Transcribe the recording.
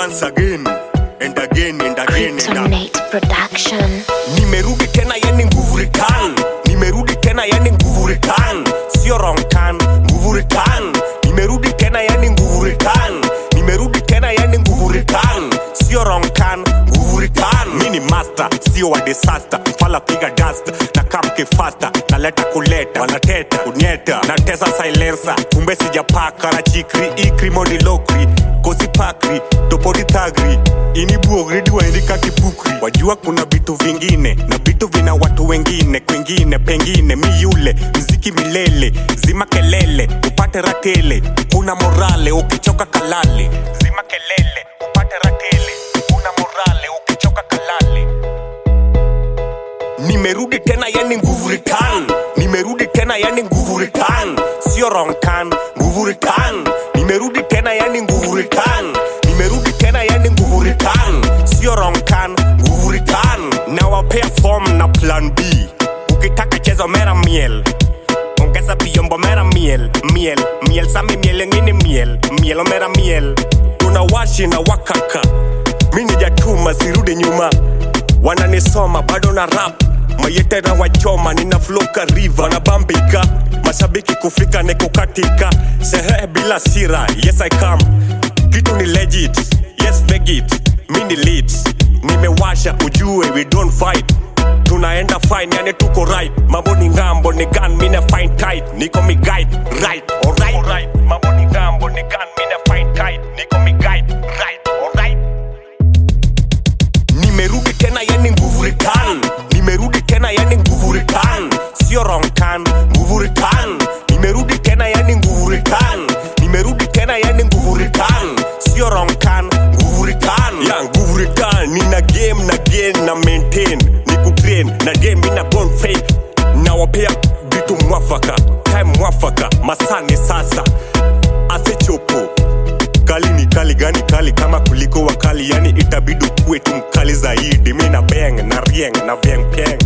once again and again and again Kryptonite Production. Nimerudi tena yani nguvu return. Nimerudi tena yani nguvu return. Sio wrong turn, nguvu return. Nimerudi tena yani nguvu return. Nimerudi tena yani nguvu return. Sio wrong turn, nguvu return. Mini master, sio wa disaster. Mfala piga dust, na kamke faster. Naleta kuleta, wanateta, kunyeta. Natesa silencer, kumbe sijapaka. Na chikri, ikri, modi lokri. Kosi pakri, topodi tagri. Ini buogredi wa indika kipukri. Wajua kuna vitu vingine, na vitu vina watu wengine. Kwingine, pengine, mi yule. Mziki milele, zima kelele. Upate ratele, kuna morale. Ukichoka kalale, zima kelele. Upate ratele, kuna morale. Ukichoka kalale. Nimerudi tena yani nguvu return. Nimerudi tena yani nguvu return. Sio wrong turn, nguvu return. Nimerudi tena yani nguvu return. Nimerudi tena yani nguvu return. Sio wrong turn, nguvu return. Na wapea form na plan B. Ukitaka cheza mera miel, ongeza biyombo mera miel. Miel sami miel ngine miel mera miel. Tunawashi na wakaka, mini jatuma sirudi nyuma. Wananisoma bado na rap, mayete na wachoma. Nina floka river, wanabambika. Mashabiki kufika neko katika. Sherehe bila sira, yes I come. Kitu ni legit, yes make it. Mini leads, nimewasha ujue we don't fight. Tunaenda fine, yani tuko right. Mambo ni ngambo, ni gun, mina find tight. Niko mi guide, right, alright. Mambo ni ngambo, ni gun, mina find tight. Niko mi guide, right, alright. Nimerudi tena yani nguvu return. Nimerudi tena yani nguvu return. Sio wrong turn, nguvu return. Nimerudi tena yani nguvu return. Nimerudi tena yani nguvu return. Sio wrong turn, nguvu return. Ya nguvu return. Nina game na gain na maintain. Niku train na game ina gone fake. Na wapea vitu mwafaka, time mwafaka. Masani sasa, ase chopo. Kali ni kali gani kali kama kuliko wakali. Yani itabidi kuwe tu mkali zaidi. Mina bang na rieng na vieng pieng.